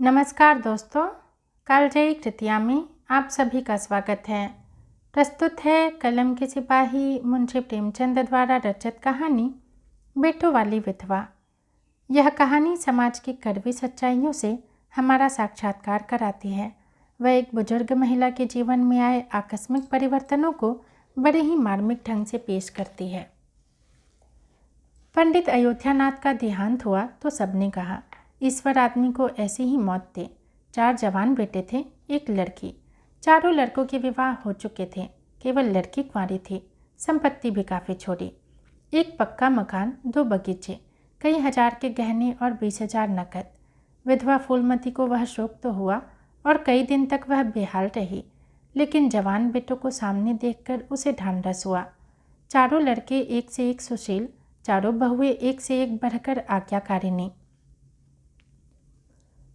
नमस्कार दोस्तों, कालजयी कृतिया में आप सभी का स्वागत है। प्रस्तुत है कलम के सिपाही मुंशी प्रेमचंद द्वारा रचित कहानी बेटों वाली विधवा। यह कहानी समाज की कड़वी सच्चाइयों से हमारा साक्षात्कार कराती है। वह एक बुजुर्ग महिला के जीवन में आए आकस्मिक परिवर्तनों को बड़े ही मार्मिक ढंग से पेश करती है। पंडित अयोध्यानाथ का देहांत हुआ तो सबने कहा, ईश्वर आदमी को ऐसी ही मौत दे। 4 जवान बेटे थे, एक लड़की। चारों लड़कों के विवाह हो चुके थे, केवल लड़की कुंवारी थी। संपत्ति भी काफ़ी छोड़ी, एक पक्का मकान, 2 बगीचे, कई हजार के गहने और 20,000 नकद। विधवा फूलमती को वह शौक तो हुआ और कई दिन तक वह बेहाल रही, लेकिन जवान बेटों को सामने देखकर उसे ढांढस हुआ। चारों लड़के एक से एक सुशील, चारों बहुएं एक से एक बढ़कर आज्ञाकारिणी।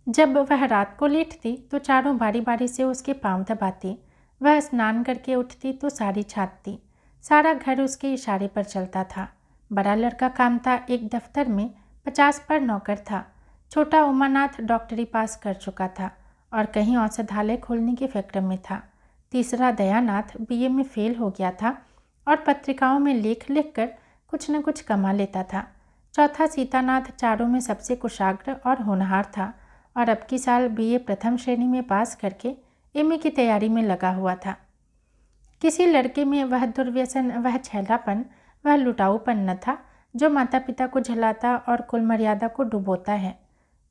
जब वह रात को लेटती तो चारों बारी बारी से उसके पांव दबाती। वह स्नान करके उठती तो साड़ी छाटती। सारा घर उसके इशारे पर चलता था। बड़ा लड़का कामता एक दफ्तर में 50 पर नौकर था। छोटा उमानाथ डॉक्टरी पास कर चुका था और कहीं औषधालय खोलने के फिक्र में था। तीसरा दयानाथ बीए में फेल हो गया था और पत्रिकाओं में लेख लिखकर कुछ न कुछ कमा लेता था। चौथा सीतानाथ चारों में सबसे कुशाग्र और होनहार था और अब की साल बीए प्रथम श्रेणी में पास करके एमए की तैयारी में लगा हुआ था। किसी लड़के में वह दुर्व्यसन, वह छैलापन, वह लुटाऊपन न था जो माता पिता को झलाता और कुल मर्यादा को डुबोता है।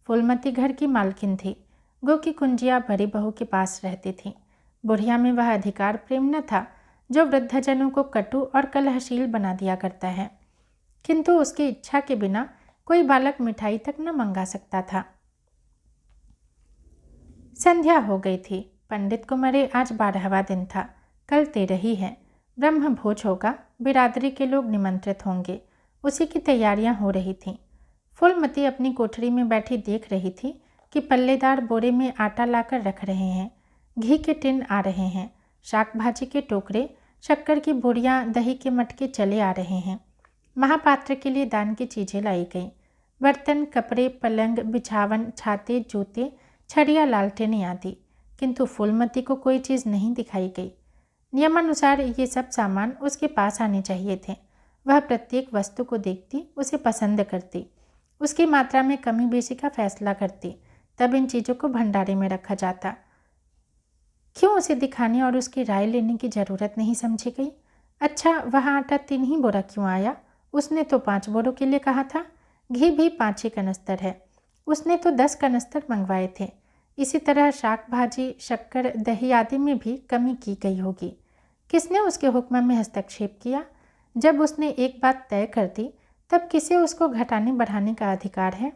फूलमती घर की मालकिन थी, गो की कुंजिया बड़ी बहू के पास रहती थी। बुढ़िया में वह अधिकार प्रेम न था जो वृद्धजनों को कटु और कलहशील बना दिया करता है, किंतु उसकी इच्छा के बिना कोई बालक मिठाई तक न मंगा सकता था। संध्या हो गई थी। पंडित को मरे आज 12वां दिन था। कल 13 है। ब्रह्म भोज होगा, बिरादरी के लोग निमंत्रित होंगे। उसी की तैयारियां हो रही थीं। फूलमती अपनी कोठरी में बैठी देख रही थी कि पल्लेदार बोरे में आटा लाकर रख रहे हैं, घी के टिन आ रहे हैं, शाक भाजी के टोकरे, शक्कर की बोरियां, दही के मटके चले आ रहे हैं। महापात्र के लिए दान की चीज़ें लाई गई, बर्तन, कपड़े, पलंग, बिछावन, छाते, जूते, छड़िया, लालटेनें आदि, किंतु फूलमती को कोई चीज़ नहीं दिखाई गई। नियमानुसार ये सब सामान उसके पास आने चाहिए थे। वह प्रत्येक वस्तु को देखती, उसे पसंद करती, उसकी मात्रा में कमी बेशी का फैसला करती, तब इन चीज़ों को भंडारे में रखा जाता। क्यों उसे दिखाने और उसकी राय लेने की ज़रूरत नहीं समझी गई? अच्छा, वह आटा 3 ही बोरा क्यों आया? उसने तो 5 बोरों के लिए कहा था। घी भी 5 ही कनस्तर है, उसने तो 10 कनस्तर मंगवाए थे। इसी तरह शाक भाजी, शक्कर, दही आदि में भी कमी की गई होगी। किसने उसके हुक्म में हस्तक्षेप किया? जब उसने एक बात तय कर दी तब किसे उसको घटाने बढ़ाने का अधिकार है?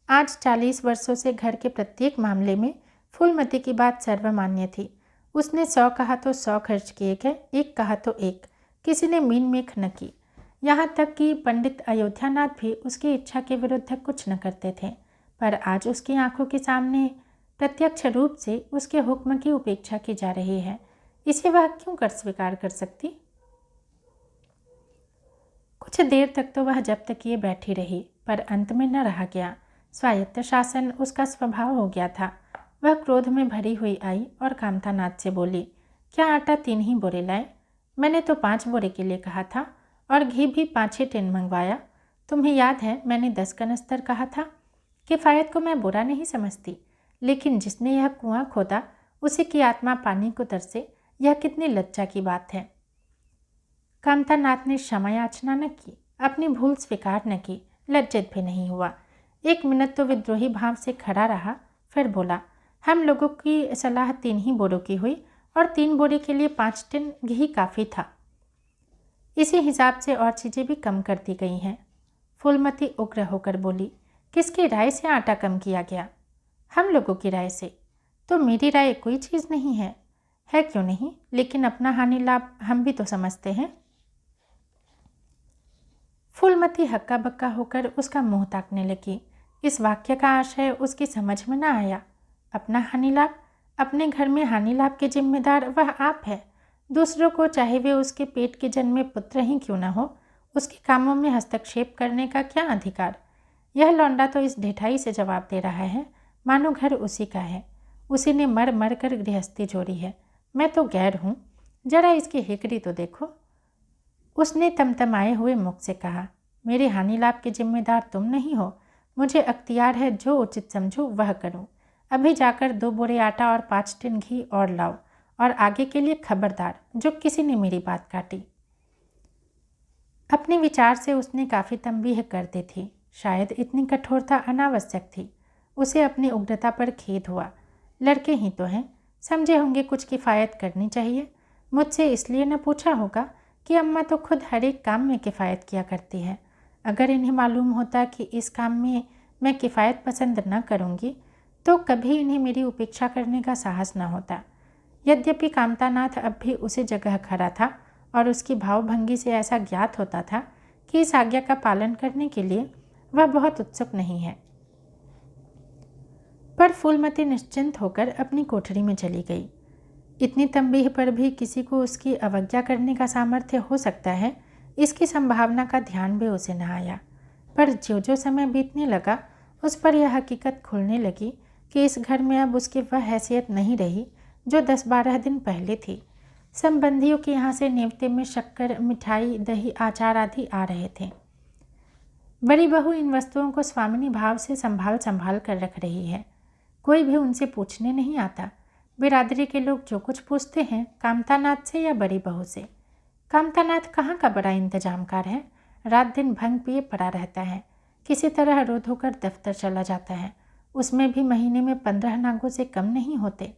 आज 40 वर्षों से घर के प्रत्येक मामले में फूलमती की बात सर्वमान्य थी। उसने 100 कहा तो 100 खर्च किए गए, 1 कहा तो 1। किसी ने मीन मेख न की। यहाँ तक कि पंडित अयोध्यानाथ भी उसकी इच्छा के विरुद्ध कुछ न करते थे, पर आज उसकी आंखों के सामने प्रत्यक्ष रूप से उसके हुक्म की उपेक्षा की जा रही है। इसे वह क्यों कर स्वीकार कर सकती? कुछ देर तक तो वह जब तक ये बैठी रही, पर अंत में न रहा गया। स्वायत्त शासन उसका स्वभाव हो गया था। वह क्रोध में भरी हुई आई और कामतानाथ से बोली, क्या आटा 3 ही बोरे लाए? मैंने तो 5 बोरे के लिए कहा था और घी भी 5 ही टिन मंगवाया। तुम्हें याद है मैंने 10 कनस्तर कहा था। किफ़ायत को मैं बुरा नहीं समझती, लेकिन जिसने यह कुआं खोदा उसी की आत्मा पानी को तरसे, यह कितनी लज्जा की बात है। कामतानाथ ने क्षमा याचना न की, अपनी भूल स्वीकार न की, लज्जित भी नहीं हुआ। 1 मिनट तो विद्रोही भाव से खड़ा रहा, फिर बोला, हम लोगों की सलाह 3 ही बोरों की हुई और 3 बोरे के लिए 5 टिन घी काफ़ी था। इसी हिसाब से और चीज़ें भी कम कर दी गई हैं। फूलमती उग्र होकर बोली, किसकी राय से आटा कम किया गया? हम लोगों की राय से। तो मेरी राय कोई चीज़ नहीं है। है क्यों नहीं, लेकिन अपना हानि लाभ हम भी तो समझते हैं। फूलमती हक्का बक्का होकर उसका मुंह ताकने लगी। इस वाक्य का आशय उसकी समझ में न आया। अपना हानि लाभ? अपने घर में हानि लाभ के जिम्मेदार वह आप है। दूसरों को, चाहे वे उसके पेट के जन्मे पुत्र ही क्यों न हो, उसके कामों में हस्तक्षेप करने का क्या अधिकार? यह लौंडा तो इस ढिठाई से जवाब दे रहा है, मानो घर उसी का है। उसी ने मर मर कर गृहस्थी जोड़ी है। मैं तो गैर हूँ। जरा इसकी हिकड़ी तो देखो। उसने तमतमाए हुए मुख से कहा, मेरे हानि लाभ के जिम्मेदार तुम नहीं हो। मुझे अख्तियार है, जो उचित समझूं वह करूं। अभी जाकर 2 बोरे आटा और 5 टिन घी और लाओ, और आगे के लिए खबरदार जो किसी ने मेरी बात काटी। अपने विचार से उसने काफ़ी तंबीह कर दी थी। शायद इतनी कठोरता अनावश्यक थी। उसे अपनी उग्रता पर खेद हुआ। लड़के ही तो हैं, समझे होंगे कुछ किफ़ायत करनी चाहिए। मुझसे इसलिए न पूछा होगा कि अम्मा तो खुद हर एक काम में किफ़ायत किया करती है। अगर इन्हें मालूम होता कि इस काम में मैं किफ़ायत पसंद न करूँगी तो कभी इन्हें मेरी उपेक्षा करने का साहस न होता। यद्यपि कामतानाथ अब भी उसी जगह खड़ा था और उसकी भावभंगी से ऐसा ज्ञात होता था कि इस आज्ञा का पालन करने के लिए वह बहुत उत्सुक नहीं है। पर फूलमती निश्चिंत होकर अपनी कोठरी में चली गई। इतनी तंबीह पर भी किसी को उसकी अवज्ञा करने का सामर्थ्य हो सकता है, इसकी संभावना का ध्यान भी उसे न आया। पर जो जो समय बीतने लगा उस पर यह हकीकत खुलने लगी कि इस घर में अब उसकी वह हैसियत नहीं रही जो 10-12 दिन पहले थी। संबंधियों के यहाँ से नेवते में शक्कर, मिठाई, दही, आचार आदि आ रहे थे। बड़ी बहू इन वस्तुओं को स्वामिनी भाव से संभाल कर रख रही है। कोई भी उनसे पूछने नहीं आता। बिरादरी के लोग जो कुछ पूछते हैं कामतानाथ से या बड़ी बहू से। कामतानाथ कहाँ का बड़ा इंतजामकार है। रात दिन भंग पिए पड़ा रहता है। किसी तरह रो धोकर दफ्तर चला जाता है। उसमें भी महीने में 15 नागों से कम नहीं होते।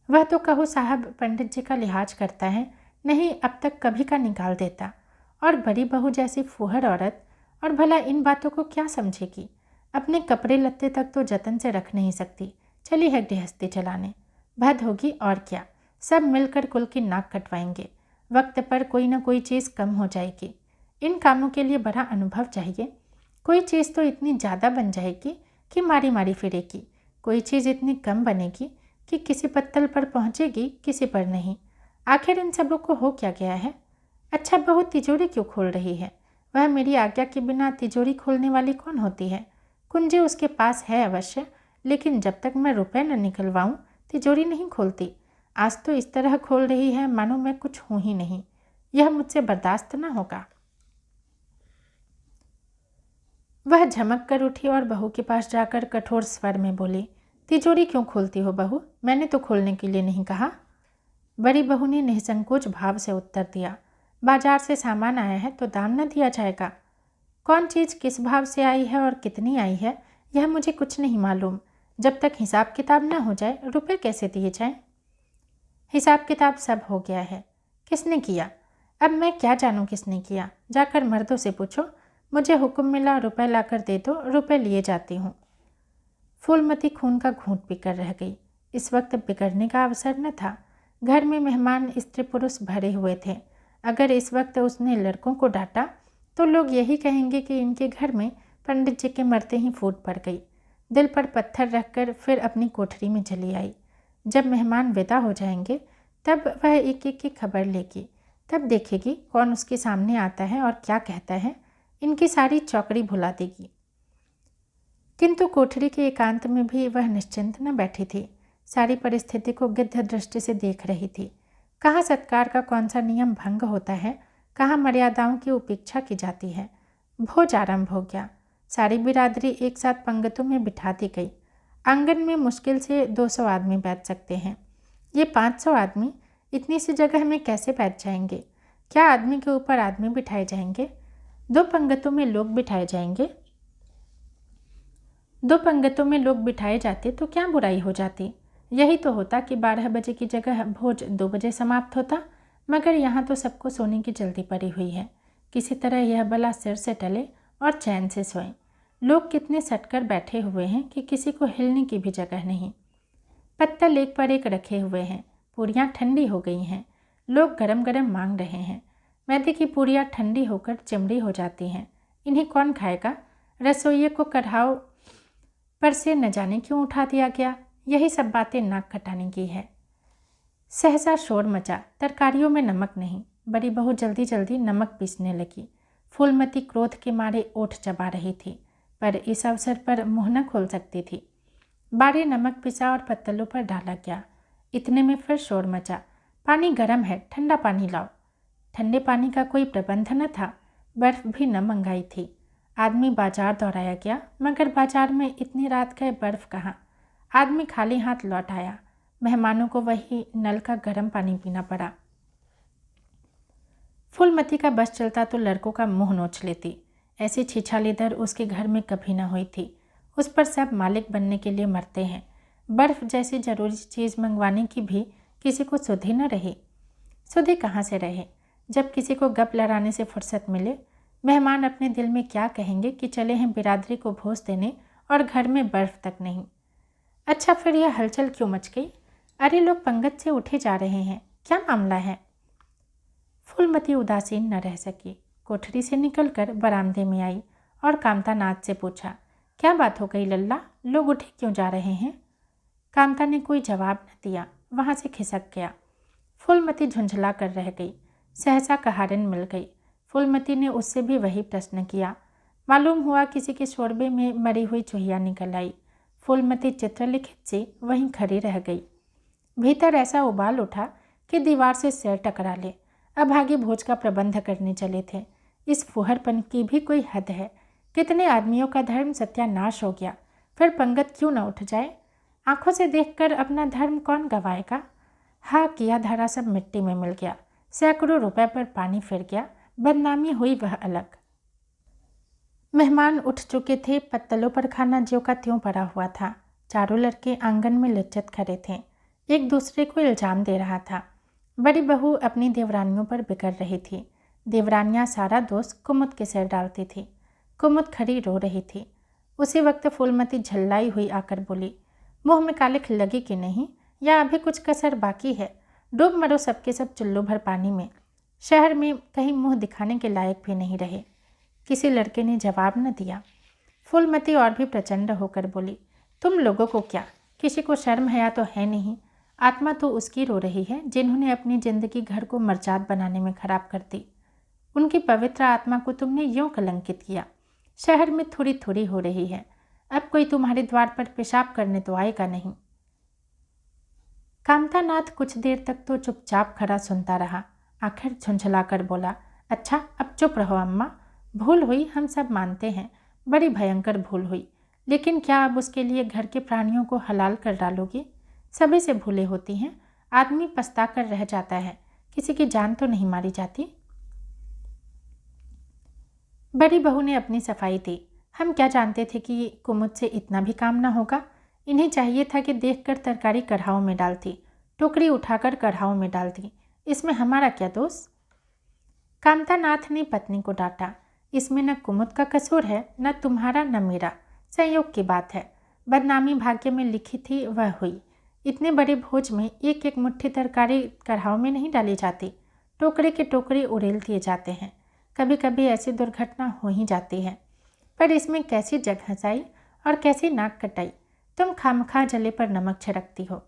वह तो कहो साहब पंडित जी का लिहाज करता है, नहीं अब तक कभी का निकाल देता। और बड़ी बहू जैसी फूहड़ औरत, और भला इन बातों को क्या समझेगी। अपने कपड़े लत्ते तक तो जतन से रख नहीं सकती, चली है गृहस्थी चलाने। भद होगी और क्या, सब मिलकर कुल की नाक कटवाएंगे। वक्त पर कोई ना कोई चीज़ कम हो जाएगी। इन कामों के लिए बड़ा अनुभव चाहिए। कोई चीज़ तो इतनी ज़्यादा बन जाएगी कि मारी मारी फिरेगी। कोई चीज़ इतनी कम बनेगी कि किसी पत्तल पर पहुंचेगी, किसी पर नहीं। आखिर इन सबों को हो क्या गया है। अच्छा बहू तिजोरी क्यों खोल रही है। वह मेरी आज्ञा के बिना तिजोरी खोलने वाली कौन होती है। कुंजी उसके पास है अवश्य, लेकिन जब तक मैं रुपए न निकलवाऊं तिजोरी नहीं खोलती। आज तो इस तरह खोल रही है मानो मैं कुछ हूं ही नहीं। यह मुझसे बर्दाश्त न होगा। वह झमक कर उठी और बहू के पास जाकर कठोर स्वर में बोली, तिजोरी क्यों खोलती हो बहू, मैंने तो खोलने के लिए नहीं कहा। बड़ी बहू ने निसंकोच भाव से उत्तर दिया, बाजार से सामान आया है तो दाम न दिया जाएगा। कौन चीज़ किस भाव से आई है और कितनी आई है यह मुझे कुछ नहीं मालूम। जब तक हिसाब किताब न हो जाए रुपए कैसे दिए जाएं। हिसाब किताब सब हो गया है। किसने किया। अब मैं क्या जानूं किसने किया। जाकर मर्दों से पूछो। मुझे हुक्म मिला रुपए लाकर दे दो, रुपए लिए जाती हूँ। फूलमती खून का घूंट पीकर रह गई। इस वक्त बिगड़ने का अवसर न था। घर में मेहमान स्त्री पुरुष भरे हुए थे। अगर इस वक्त उसने लड़कों को डांटा तो लोग यही कहेंगे कि इनके घर में पंडित जी के मरते ही फूट पड़ गई। दिल पर पत्थर रखकर फिर अपनी कोठरी में चली आई। जब मेहमान विदा हो जाएंगे तब वह एक एक की खबर लेगी। तब देखेगी कौन उसके सामने आता है और क्या कहता है। इनकी सारी चौकड़ी भुला देगी। किंतु कोठरी के एकांत में भी वह निश्चिंत न बैठी थी। सारी परिस्थिति को गिद्ध दृष्टि से देख रही थी। कहाँ सत्कार का कौन सा नियम भंग होता है, कहाँ मर्यादाओं की उपेक्षा की जाती है। भोज आरंभ हो गया। सारी बिरादरी एक साथ पंगतों में बिठा दी गई। आंगन में मुश्किल से 200 आदमी बैठ सकते हैं। ये 500 आदमी इतनी सी जगह में कैसे बैठ जाएंगे। क्या आदमी के ऊपर आदमी बिठाए जाएंगे। 2 पंगतों में लोग बिठाए जाएंगे। 2 पंगतों में लोग बिठाए जाते तो क्या बुराई हो जाती। यही तो होता कि 12 बजे की जगह भोज 2 बजे समाप्त होता। मगर यहाँ तो सबको सोने की जल्दी पड़ी हुई है। किसी तरह यह बला सिर से टले और चैन से सोएं। लोग कितने सटकर बैठे हुए हैं कि किसी को हिलने की भी जगह नहीं। पत्तल एक पर एक रखे हुए हैं। पूरियाँ ठंडी हो गई हैं। लोग गरम गरम मांग रहे हैं। मैदे की पूरियाँ ठंडी होकर चिमड़ी हो जाती हैं। इन्हें कौन खाएगा। रसोइये को कढ़ाव पर से न जाने क्यों उठा दिया गया। यही सब बातें नाक खटाने की है। सहसा शोर मचा। तरकारियों में नमक नहीं। बड़ी बहू जल्दी जल्दी नमक पीसने लगी। फूलमती क्रोध के मारे ओठ चबा रही थी, पर इस अवसर पर मुँह न खोल सकती थी। बारे नमक पिसा और पत्तलों पर डाला गया। इतने में फिर शोर मचा। पानी गर्म है, ठंडा पानी लाओ। ठंडे पानी का कोई प्रबंध न था, बर्फ भी न मंगाई थी। आदमी बाजार दौड़ाया गया, मगर बाजार में इतनी रात गए बर्फ कहाँ। आदमी खाली हाथ लौट आया। मेहमानों को वही नल का गर्म पानी पीना पड़ा। फूलमती का बस चलता तो लड़कों का मुंह नोच लेती। ऐसी छिछालीदर उसके घर में कभी न हुई थी। उस पर सब मालिक बनने के लिए मरते हैं। बर्फ जैसी जरूरी चीज़ मंगवाने की भी किसी को सुधि न रही। सुधि कहाँ से रहे, जब किसी को गप लड़ाने से फुर्सत मिले। मेहमान अपने दिल में क्या कहेंगे कि चले हैं बिरादरी को भोज देने और घर में बर्फ तक नहीं। अच्छा, फिर यह हलचल क्यों मच गई? अरे लोग पंगत से उठे जा रहे हैं, क्या मामला है? फूलमती उदासीन न रह सकी। कोठरी से निकलकर बरामदे में आई और कामता नाथ से पूछा, क्या बात हो गई लल्ला, लोग उठे क्यों जा रहे हैं? कामता ने कोई जवाब न दिया, वहाँ से खिसक गया। फूलमती झुंझला कर रह गई। सहसा कहारिन मिल गई। फूलमती ने उससे भी वही प्रश्न किया। मालूम हुआ किसी के शोरबे में मरी हुई चूहिया निकल आई। फूलमती चित्रलिखित सी वहीं खड़ी रह गई। भीतर ऐसा उबाल उठा कि दीवार से सिर टकरा ले। अभागे भोज का प्रबंध करने चले थे। इस फुहरपन की भी कोई हद है। कितने आदमियों का धर्म सत्यानाश हो गया, फिर पंगत क्यों न उठ जाए? आंखों से देखकर अपना धर्म कौन गवाएगा? हाँ, किया धरा सब मिट्टी में मिल गया। सैकड़ों रुपए पर पानी फिर गया। बदनामी हुई वह अलग। मेहमान उठ चुके थे। पत्तलों पर खाना ज्यों का त्यों पड़ा हुआ था। चारों लड़के आंगन में लिच्चत खड़े थे। एक दूसरे को इल्जाम दे रहा था। बड़ी बहू अपनी देवरानियों पर बिगड़ रही थी। देवरानियाँ सारा दोष कुमुद के सिर डालती थी। कुमुद खड़ी रो रही थी। उसी वक्त फूलमती झल्लाई हुई आकर बोली, मुँह में कालिख लगी कि नहीं, या अभी कुछ कसर बाकी है? डूब मरो सबके सब चुल्लू भर पानी में। शहर में कहीं मुँह दिखाने के लायक भी नहीं रहे। किसी लड़के ने जवाब न दिया। फूलमती और भी प्रचंड होकर बोली, तुम लोगों को क्या, किसी को शर्म हया तो है नहीं? आत्मा तो उसकी रो रही है जिन्होंने अपनी जिंदगी घर को मर्जाद बनाने में खराब कर दी। उनकी पवित्र आत्मा को तुमने यूं कलंकित किया। शहर में थोड़ी थोड़ी हो रही है, अब कोई तुम्हारे द्वार पर पेशाब करने तो आएगा नहीं। कामतानाथ कुछ देर तक तो चुपचाप खड़ा सुनता रहा। आखिर झुंझलाकर बोला, अच्छा अब चुप रहो अम्मा। भूल हुई, हम सब मानते हैं, बड़ी भयंकर भूल हुई, लेकिन क्या अब उसके लिए घर के प्राणियों को हलाल कर डालोगी? सभी से भूलें होती हैं, आदमी पछता कर रह जाता है, किसी की जान तो नहीं मारी जाती। बड़ी बहू ने अपनी सफाई दी। हम क्या जानते थे कि कुमुद से इतना भी काम ना होगा। इन्हें चाहिए था कि देखकर तरकारी कढ़ाओं में डालती, टोकरी उठाकर कढ़ाओं में डालती। इसमें हमारा क्या दोष? कामतानाथ ने पत्नी को डांटा, इसमें न कुमुद का कसूर है, न तुम्हारा न मेरा, संयोग की बात है। बदनामी भाग्य में लिखी थी वह हुई। इतने बड़े भोज में एक एक मुट्ठी तरकारी कढ़ाओं में नहीं डाली जाती, टोकरे के टोकरे उड़ेल दिए जाते हैं। कभी कभी ऐसी दुर्घटना हो ही जाती है, पर इसमें कैसी जग हंसाई और कैसी नाक कटाई। तुम खामखा जले पर नमक छिड़कती हो।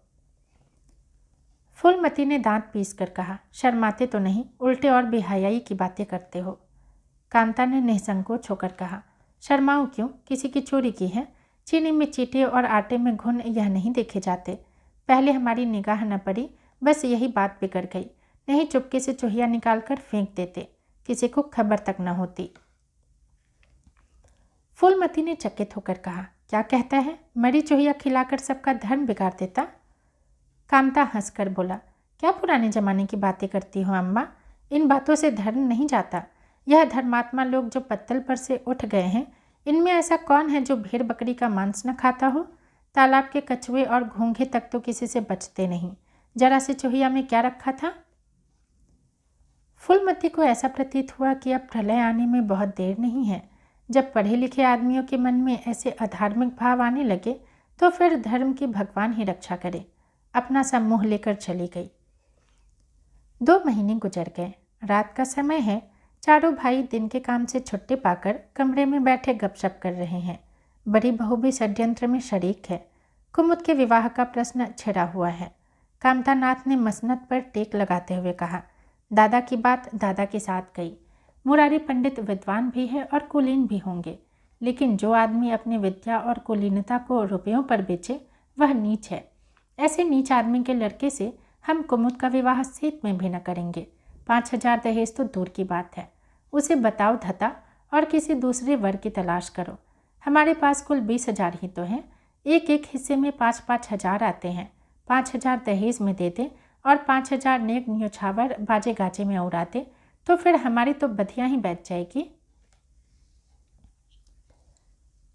फूलमती ने दांत पीस कर कहा, शर्माते तो नहीं, उल्टे और बेहयाई की बातें करते हो। कांता ने निसंकोच होकर कहा, शर्माऊं क्यों, किसी की चोरी की है? चीनी में चींटे और आटे में घुन यह नहीं देखे जाते। पहले हमारी निगाह न पड़ी, बस यही बात बिगड़ गई, नहीं चुपके से चूहिया निकाल कर फेंक देते, किसी को खबर तक न होती। फूलमती ने चकित होकर कहा, क्या कहता है, मरी चूहिया खिलाकर सबका धर्म बिगाड़ देता? कामता हंसकर बोला, क्या पुराने जमाने की बातें करती हो अम्मा, इन बातों से धर्म नहीं जाता। यह धर्मात्मा लोग जो पत्तल पर से उठ गए हैं, इनमें ऐसा कौन है जो भेड़ बकरी का मांस न खाता हो? तालाब के कछुए और घोंघे तक तो किसी से बचते नहीं, जरा से चूहिया में क्या रखा था? फूलमती को ऐसा प्रतीत हुआ कि अब प्रलय आने में बहुत देर नहीं है। जब पढ़े लिखे आदमियों के मन में ऐसे अधार्मिक भाव आने लगे तो फिर धर्म की भगवान ही रक्षा करे। अपना सब मुँह लेकर चली गई। 2 महीने गुजर गए। रात का समय है। चारों भाई दिन के काम से छुट्टी पाकर कमरे में बैठे गपशप कर रहे हैं। बड़ी बहू भी षड्यंत्र में शरीक है। कुमुद के विवाह का प्रश्न छिड़ा हुआ है। कामतानाथ ने मसनद पर टेक लगाते हुए कहा, दादा की बात दादा के साथ गई। मुरारी पंडित विद्वान भी है और कुलीन भी होंगे, लेकिन जो आदमी अपनी विद्या और कुलीनता को रुपयों पर बेचे वह नीच है। ऐसे नीच आदमी के लड़के से हम कुमुद का विवाह सेत में भी न करेंगे। 5,000 दहेज तो दूर की बात है। उसे बताओ धता और किसी दूसरे वर की तलाश करो। हमारे पास कुल 20,000 ही तो हैं। एक एक हिस्से में 5-5 हजार आते हैं। 5,000 दहेज में दे दे और 5,000 नेक न्योछावर बाजे गाजे में उड़ाते तो फिर हमारी तो बधिया ही बैठ जाएगी।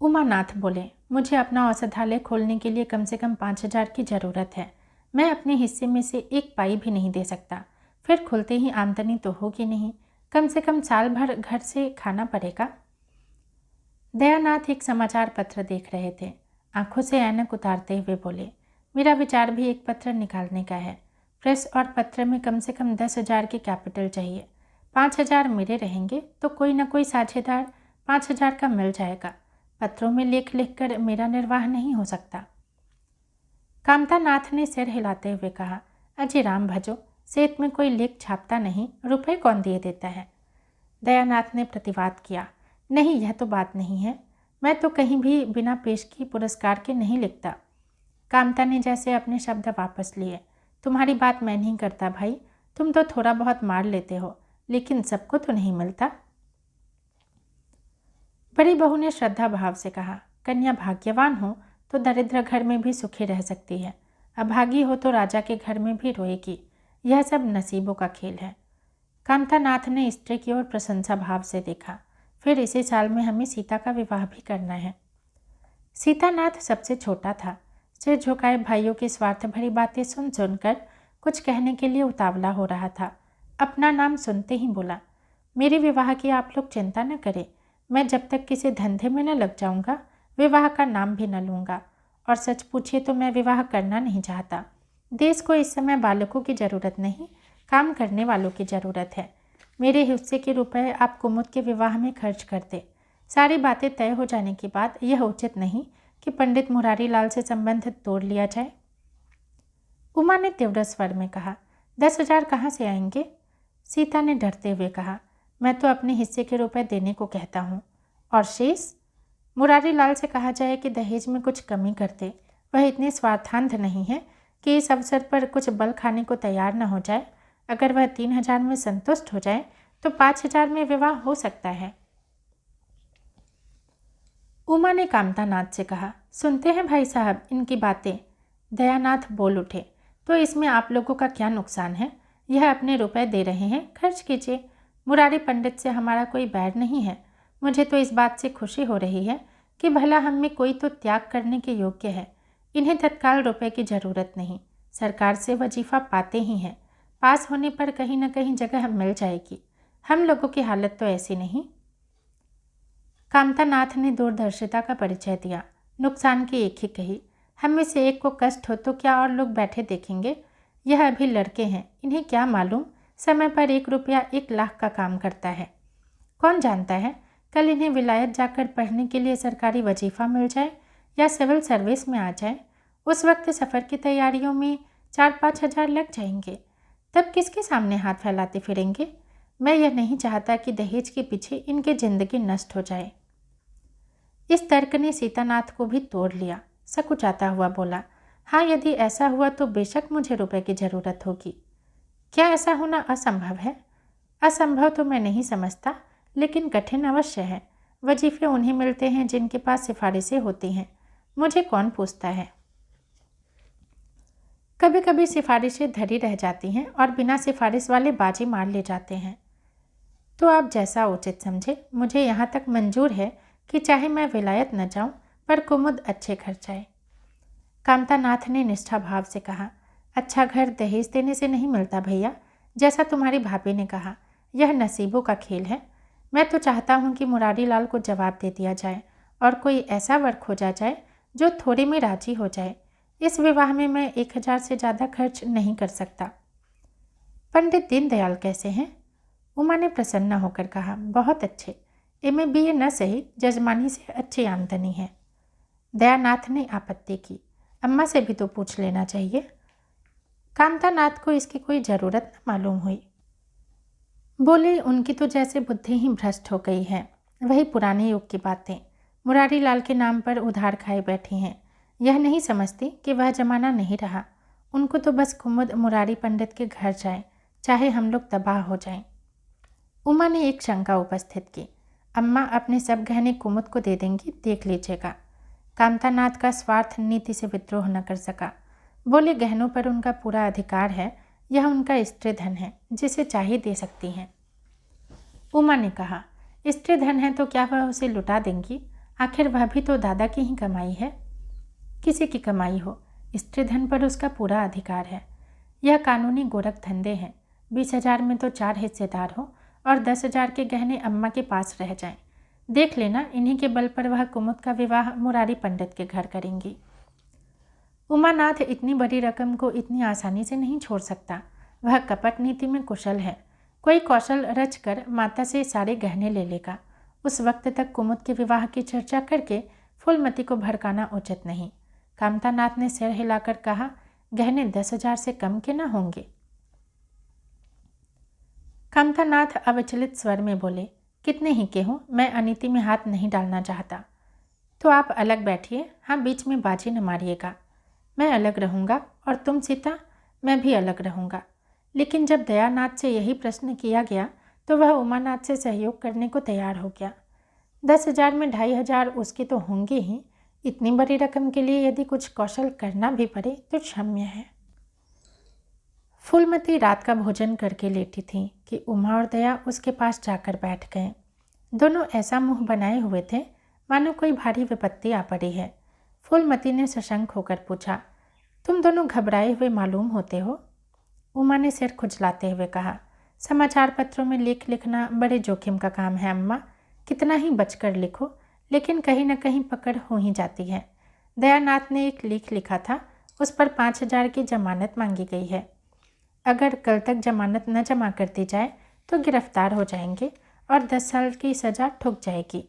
उमानाथ बोले, मुझे अपना औषधालय खोलने के लिए कम से कम 5,000 की ज़रूरत है। मैं अपने हिस्से में से एक पाई भी नहीं दे सकता। फिर खुलते ही आमदनी तो होगी नहीं, कम से कम साल भर घर से खाना पड़ेगा। दयानाथ एक समाचार पत्र देख रहे थे। आंखों से ऐनक उतारते हुए बोले, मेरा विचार भी एक पत्र निकालने का है। प्रेस और पत्र में कम से कम 10,000 की कैपिटल चाहिए। 5,000 मेरे रहेंगे तो कोई न कोई साझेदार 5,000 का मिल जाएगा। पत्रों में लेख लिखकर मेरा निर्वाह नहीं हो सकता। कामतानाथ ने सिर हिलाते हुए कहा, अजय राम भजो, सेठ में कोई लेख छापता नहीं, रुपए कौन दिए देता है। दयानाथ ने प्रतिवाद किया, नहीं यह तो बात नहीं है। मैं तो कहीं भी बिना पेशगी पुरस्कार के नहीं लिखता। कामता ने जैसे अपने शब्द वापस लिए, तुम्हारी बात मैं नहीं करता भाई, तुम तो थोड़ा बहुत मार लेते हो, लेकिन सबको तो नहीं मिलता। बड़ी बहू ने श्रद्धा भाव से कहा, कन्या भाग्यवान हो तो दरिद्र घर में भी सुखी रह सकती है, अभागी हो तो राजा के घर में भी रोएगी। यह सब नसीबों का खेल है। कामतानाथ ने स्त्री की ओर प्रशंसा भाव से देखा, फिर इसी साल में हमें सीता का विवाह भी करना है। सीतानाथ सबसे छोटा था। सिर झुकाए भाइयों की स्वार्थ भरी बातें सुन सुनकर कुछ कहने के लिए उतावला हो रहा था। अपना नाम सुनते ही बोला, मेरे विवाह की आप लोग चिंता न करें। मैं जब तक किसी धंधे में न लग जाऊंगा विवाह का नाम भी न लूँगा। और सच पूछिए तो मैं विवाह करना नहीं चाहता। देश को इस समय बालकों की ज़रूरत नहीं, काम करने वालों की ज़रूरत है। मेरे हिस्से के रुपए आप कुमुद के विवाह में खर्च करते। सारी बातें तय हो जाने के बाद यह उचित नहीं कि पंडित मुरारी लाल से संबंध तोड़ लिया जाए। उमा ने तीव्र स्वर में कहा, 10,000 कहाँ से आएंगे। सीता ने डरते हुए कहा, मैं तो अपने हिस्से के रुपए देने को कहता हूँ। और शेष मुरारी लाल से कहा जाए कि दहेज में कुछ कमी करते। वह इतने स्वार्थांध नहीं है कि इस अवसर पर कुछ बल खाने को तैयार न हो जाए। अगर वह 3,000 में संतुष्ट हो जाए तो 5,000 में विवाह हो सकता है। उमा ने कामतानाथ से कहा, सुनते हैं भाई साहब इनकी बातें। दयानाथ बोल उठे, तो इसमें आप लोगों का क्या नुकसान है। यह अपने रुपए दे रहे हैं, खर्च कीजिए। मुरारी पंडित से हमारा कोई बैर नहीं है। मुझे तो इस बात से खुशी हो रही है कि भला हम में कोई तो त्याग करने के योग्य है। इन्हें तत्काल रुपए की ज़रूरत नहीं, सरकार से वजीफा पाते ही हैं। पास होने पर कहीं न कहीं जगह मिल जाएगी। हम लोगों की हालत तो ऐसी नहीं। कामतानाथ ने दूरदर्शिता का परिचय दिया। नुकसान की एक ही कही, हम में से एक को कष्ट हो तो क्या और लोग बैठे देखेंगे। यह अभी लड़के हैं, इन्हें क्या मालूम समय पर 1 रुपया 1 लाख का काम करता है। कौन जानता है कल इन्हें विलायत जाकर पढ़ने के लिए सरकारी वजीफा मिल जाए या सिविल सर्विस में आ जाए। उस वक्त सफ़र की तैयारियों में 4-5 हज़ार लग जाएंगे। तब किसके सामने हाथ फैलाते फिरेंगे। मैं यह नहीं चाहता कि दहेज के पीछे इनकी जिंदगी नष्ट हो जाए। इस तर्क ने सीतानाथ को भी तोड़ लिया। सकुचाता हुआ बोला, हाँ यदि ऐसा हुआ तो बेशक मुझे रुपए की ज़रूरत होगी। क्या ऐसा होना असंभव है। असंभव तो मैं नहीं समझता, लेकिन कठिन अवश्य है। वजीफे उन्हें मिलते हैं जिनके पास सिफारिशें होती हैं। मुझे कौन पूछता है। कभी कभी सिफारिशें धरी रह जाती हैं और बिना सिफारिश वाले बाजी मार ले जाते हैं। तो आप जैसा उचित समझे। मुझे यहाँ तक मंजूर है कि चाहे मैं विलायत न जाऊँ पर कुमुद अच्छे घर जाए। कामतानाथ ने निष्ठा भाव से कहा, अच्छा घर दहेज देने से नहीं मिलता भैया। जैसा तुम्हारी भाभी ने कहा, यह नसीबों का खेल है। मैं तो चाहता हूँ कि मुरारी लाल को जवाब दे दिया जाए और कोई ऐसा वर खोजा जाए जो थोड़े में राजी हो जाए। इस विवाह में मैं 1,000 से ज़्यादा खर्च नहीं कर सकता। पंडित दीनदयाल कैसे हैं। उमा ने प्रसन्न होकर कहा, बहुत अच्छे। MA BA न सही, जजमानी से अच्छी आमदनी है। दयानाथ ने आपत्ति की, अम्मा से भी तो पूछ लेना चाहिए। कामतानाथ को इसकी कोई ज़रूरत न मालूम हुई। बोले, उनकी तो जैसे बुद्धि ही भ्रष्ट हो गई है। वही पुराने युग की बातें मुरारी लाल के नाम पर उधार खाए बैठी हैं। यह नहीं समझती कि वह जमाना नहीं रहा। उनको तो बस कुमुद मुरारी पंडित के घर जाए, चाहे हम लोग तबाह हो जाएं। उमा ने एक शंका उपस्थित की। अम्मा अपने सब गहने कुमुद को दे देंगी, देख लीजिएगा। कामतानाथ का स्वार्थ नीति से विद्रोह न कर सका। बोले, गहनों पर उनका पूरा अधिकार है, यह उनका स्त्री धन है, जिसे चाहे दे सकती हैं। उमा ने कहा, स्त्री धन है तो क्या वह उसे लुटा देंगी? आखिर वह भी तो दादा की ही कमाई है। किसी की कमाई हो, स्त्री धन पर उसका पूरा अधिकार है। यह कानूनी गोरख धंधे हैं। 20,000 में तो 4 हिस्सेदार हो और 10,000 के गहने अम्मा के पास रह जाएं। देख लेना, इन्हीं के बल पर वह कुमुद का विवाह मुरारी पंडित के घर करेंगी। उमानाथ इतनी बड़ी रकम को इतनी आसानी से नहीं छोड़ सकता। वह कपट नीति में कुशल है। कोई कौशल रच कर माता से सारे गहने ले लेगा। उस वक्त तक कुमुद के विवाह की चर्चा करके फूलमती को भड़काना उचित नहीं। कामतानाथ ने सिर हिलाकर कहा, गहने 10,000 से कम के न होंगे। कामतानाथ अविचलित स्वर में बोले, कितने ही के हों, मैं अनीति में हाथ नहीं डालना चाहता। तो आप अलग बैठिए, हाँ, बीच में बाजी न मारिएगा। मैं अलग रहूँगा और तुम सीता, मैं भी अलग रहूँगा। लेकिन जब दयानाथ से यही प्रश्न किया गया तो वह उमानाथ से सहयोग करने को तैयार हो गया। 10,000 में 2,500 उसके तो होंगे ही। इतनी बड़ी रकम के लिए यदि कुछ कौशल करना भी पड़े तो क्षम्य है। फूलमती रात का भोजन करके लेटी थी कि उमा और दया उसके पास जाकर बैठ गए। दोनों ऐसा मुंह बनाए हुए थे मानो कोई भारी विपत्ति आ पड़ी है। फूलमती ने सशंक होकर पूछा, तुम दोनों घबराए हुए मालूम होते हो? उमा ने सिर खुजलाते हुए कहा, समाचार पत्रों में लेख लिखना बड़े जोखिम का काम है अम्मा। कितना ही बचकर लिखो, लेकिन कहीं न कहीं पकड़ हो ही जाती है। दयानाथ ने एक लेख लिखा था, उस पर 5,000 की जमानत मांगी गई है। अगर कल तक जमानत न जमा कर दी जाए तो गिरफ्तार हो जाएंगे और 10 साल की सज़ा ठुक जाएगी।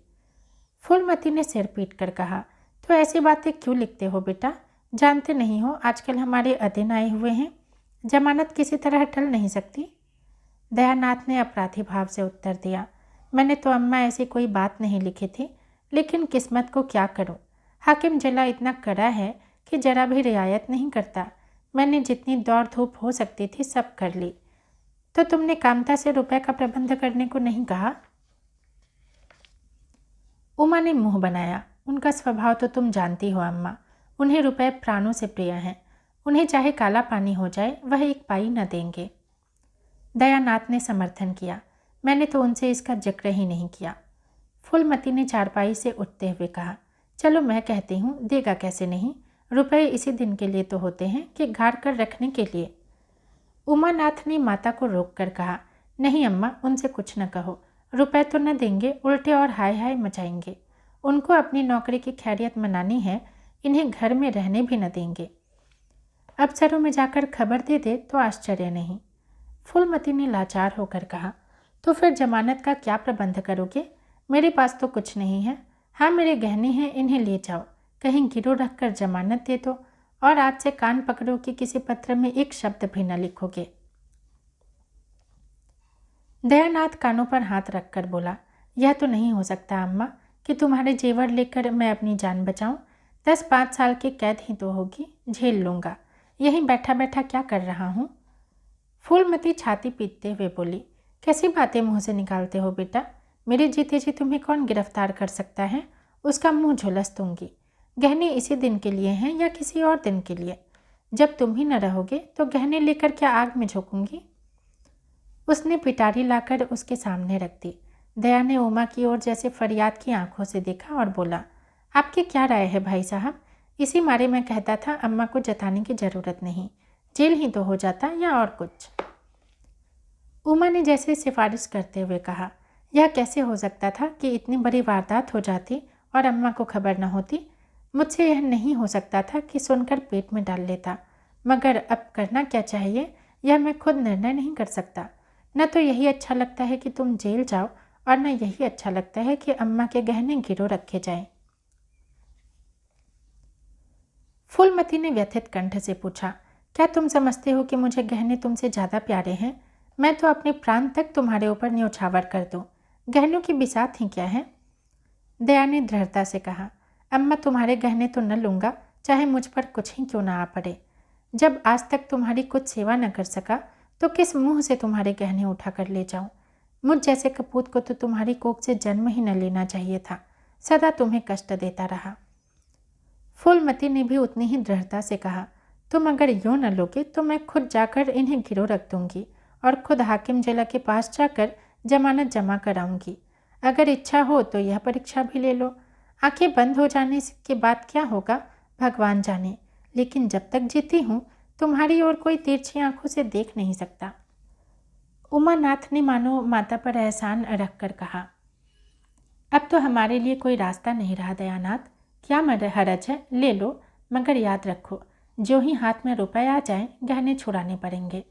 फूलमती ने सिर पीट कर कहा, तो ऐसी बातें क्यों लिखते हो बेटा? जानते नहीं हो आजकल हमारे अधीन आए हुए हैं, जमानत किसी तरह टल नहीं सकती। दयानाथ ने अपराधी भाव से उत्तर दिया, मैंने तो अम्मा ऐसी कोई बात नहीं लिखी थी, लेकिन किस्मत को क्या करूं? हाकिम जिला इतना कड़ा है कि जरा भी रियायत नहीं करता। मैंने जितनी दौड़ धूप हो सकती थी सब कर ली। तो तुमने कामता से रुपए का प्रबंध करने को नहीं कहा? उमा ने मुंह बनाया, उनका स्वभाव तो तुम जानती हो अम्मा। उन्हें रुपए प्राणों से प्रिय हैं। उन्हें चाहे काला पानी हो जाए वह एक पाई न देंगे। दयानाथ ने समर्थन किया, मैंने तो उनसे इसका जिक्र ही नहीं किया। फूलमती ने चारपाई से उठते हुए कहा, चलो मैं कहती हूँ, देगा कैसे नहीं? रुपए इसी दिन के लिए तो होते हैं कि गाड़ कर रखने के लिए। उमानाथ ने माता को रोक कर कहा, नहीं अम्मा, उनसे कुछ न कहो। रुपए तो न देंगे, उल्टे और हाय हाय मचाएंगे। उनको अपनी नौकरी की खैरियत मनानी है, इन्हें घर में रहने भी न देंगे। अफसरों में जाकर खबर दे दे तो आश्चर्य नहीं। फूलमती ने लाचार होकर कहा, तो फिर जमानत का क्या प्रबंध करोगे? मेरे पास तो कुछ नहीं है। हाँ, मेरे गहने हैं, इन्हें ले जाओ, कहीं गिरो रख कर जमानत दे दो, और आज से कान पकड़ो कि किसी पत्र में एक शब्द भी न लिखोगे। दयानाथ कानों पर हाथ रखकर बोला, यह तो नहीं हो सकता अम्मा कि तुम्हारे जेवर लेकर मैं अपनी जान बचाऊं। 10-5 साल की कैद ही तो होगी, झेल लूँगा। यहीं बैठा बैठा क्या कर रहा हूँ? फूलमती छाती पीटते हुए बोली, कैसी बातें मुँह से निकालते हो बेटा? मेरे जीते जी तुम्हें कौन गिरफ्तार कर सकता है? उसका मुँह झुलस दूंगी। गहने इसी दिन के लिए हैं या किसी और दिन के लिए? जब तुम ही न रहोगे तो गहने लेकर क्या आग में झोंकूंगी? उसने पिटारी लाकर उसके सामने रख दी। दया ने उमा की ओर जैसे फरियाद की आंखों से देखा और बोला, आपकी क्या राय है भाई साहब? इसी मारे मैं कहता था अम्मा को जताने की ज़रूरत नहीं, जेल ही तो हो जाता या और कुछ। उमा ने जैसे सिफारिश करते हुए कहा, यह कैसे हो सकता था कि इतनी बड़ी वारदात हो जाती और अम्मा को खबर न होती? मुझसे यह नहीं हो सकता था कि सुनकर पेट में डाल लेता, मगर अब करना क्या चाहिए यह मैं खुद निर्णय नहीं कर सकता। न तो यही अच्छा लगता है कि तुम जेल जाओ और न यही अच्छा लगता है कि अम्मा के गहने गिरो रखे जाएं। फूलमती ने व्यथित कंठ से पूछा, क्या तुम समझते हो कि मुझे गहने तुमसे ज़्यादा प्यारे हैं? मैं तो अपने प्राण तक तुम्हारे ऊपर न्योछावर कर दूं। गहनों की बिसात ही क्या है? दया ने दृढ़ता से कहा, अम्मा तुम्हारे गहने तो न लूँगा, चाहे मुझ पर कुछ ही क्यों ना आ पड़े। जब आज तक तुम्हारी कुछ सेवा न कर सका तो किस मुंह से तुम्हारे गहने उठा कर ले जाऊं। मुझ जैसे कपूत को तो तुम्हारी कोख से जन्म ही न लेना चाहिए था, सदा तुम्हें कष्ट देता रहा। फूलमती ने भी उतनी ही दृढ़ता से कहा, तुम अगर यूं न लोगे तो मैं खुद जाकर इन्हें गिरोह रख दूंगी और खुद हाकिम जिला के पास जाकर जमानत जमा कराऊंगी। अगर इच्छा हो तो यह परीक्षा भी ले लो। आंखें बंद हो जाने के बाद क्या होगा भगवान जाने, लेकिन जब तक जीती हूँ तुम्हारी ओर कोई तिरछी आंखों से देख नहीं सकता। उमानाथ ने मानो माता पर एहसान रख कर कहा, अब तो हमारे लिए कोई रास्ता नहीं रहा दयानाथ, क्या हरज है, ले लो, मगर याद रखो जो ही हाथ में रुपए आ जाए गहने छुड़ाने पड़ेंगे।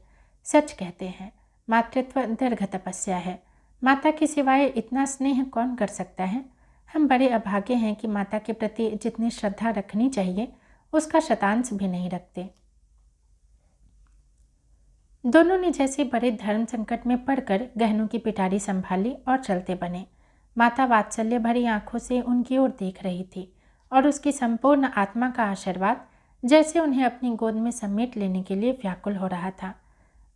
सच कहते हैं मातृत्व दीर्घ तपस्या है, माता के सिवाय इतना स्नेह कौन कर सकता है। हम बड़े अभागे हैं कि माता के प्रति जितनी श्रद्धा रखनी चाहिए उसका शतांश भी नहीं रखते। दोनों ने जैसे बड़े धर्म संकट में पड़कर गहनों की पिटारी संभाली और चलते बने। माता वात्सल्य भरी आंखों से उनकी ओर देख रही थी और उसकी संपूर्ण आत्मा का आशीर्वाद जैसे उन्हें अपनी गोद में समेट लेने के लिए व्याकुल हो रहा था।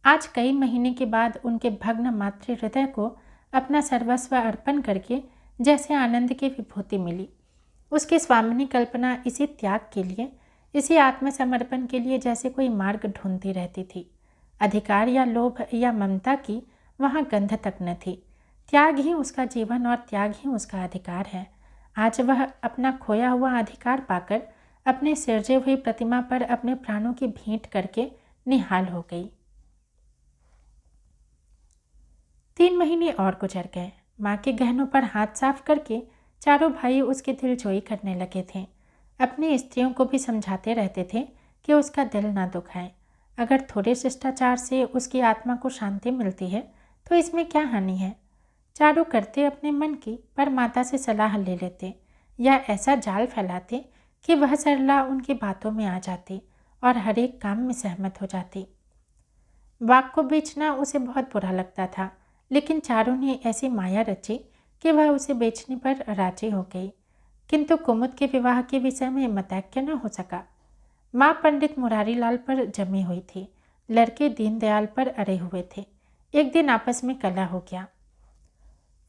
आज कई महीने के बाद उनके भग्न मातृ हृदय को अपना सर्वस्व अर्पण करके जैसे आनंद की विभूति मिली। उसकी स्वामिनी कल्पना इसी त्याग के लिए, इसी आत्मसमर्पण के लिए जैसे कोई मार्ग ढूंढती रहती थी। अधिकार या लोभ या ममता की वहाँ गंध तक न थी। त्याग ही उसका जीवन और त्याग ही उसका अधिकार है। आज वह अपना खोया हुआ अधिकार पाकर अपने सिरजे हुई प्रतिमा पर अपने प्राणों की भेंट करके निहाल हो गई। 3 महीने और गुजर गए। माँ के गहनों पर हाथ साफ करके चारों भाई उसकी दिलजोई करने लगे थे। अपनी स्त्रियों को भी समझाते रहते थे कि उसका दिल ना दुखाए। अगर थोड़े शिष्टाचार से उसकी आत्मा को शांति मिलती है तो इसमें क्या हानि है। चारों करते अपने मन की, पर माता से सलाह ले लेते या ऐसा जाल फैलाते कि वह सरला उनकी बातों में आ जाती और हर एक काम में सहमत हो जाती। वाक को बेचना उसे बहुत बुरा लगता था, लेकिन चारों ने ऐसी माया रची कि वह उसे बेचने पर राजी हो गई। किंतु कुमुद के विवाह के विषय में मतैक्य न हो सका। माँ पंडित मुरारीलाल पर जमी हुई थी, लड़के दीनदयाल पर अड़े हुए थे। एक दिन आपस में कलह हो गया।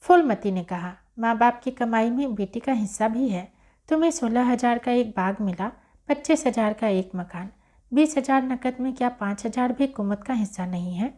फूलमती ने कहा, माँ बाप की कमाई में बेटी का हिस्सा भी है। तुम्हें 16,000 का एक बाग मिला, 25,000 का एक मकान, 20,000 नकद में, क्या 5,000 भी कुमुद का हिस्सा नहीं है।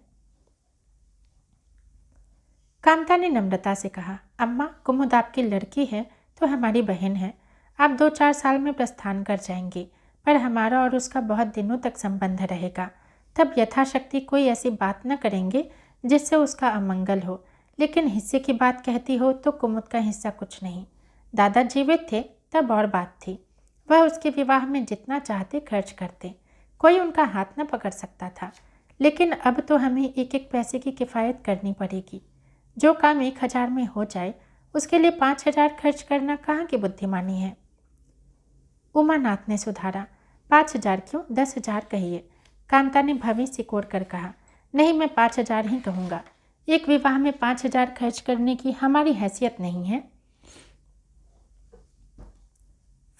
कांता ने नम्रता से कहा, अम्मा कुमुद आपकी लड़की है तो हमारी बहन है। आप 2-4 साल में प्रस्थान कर जाएंगी, पर हमारा और उसका बहुत दिनों तक संबंध रहेगा। तब यथाशक्ति कोई ऐसी बात न करेंगे जिससे उसका अमंगल हो। लेकिन हिस्से की बात कहती हो तो कुमुद का हिस्सा कुछ नहीं। दादा जीवित थे तब और बात थी, वह उसके विवाह में जितना चाहते खर्च करते, कोई उनका हाथ न पकड़ सकता था। लेकिन अब तो हमें एक एक पैसे की किफ़ायत करनी पड़ेगी। जो काम 1,000 में हो जाए उसके लिए 5,000 खर्च करना कहाँ की बुद्धिमानी है। उमानाथ ने सुधारा, 5,000 क्यों, 10,000 कहिए। कांता ने भविष्य सिकोड़ कर कहा, नहीं मैं 5,000 ही कहूँगा। एक विवाह में 5,000 खर्च करने की हमारी हैसियत नहीं है।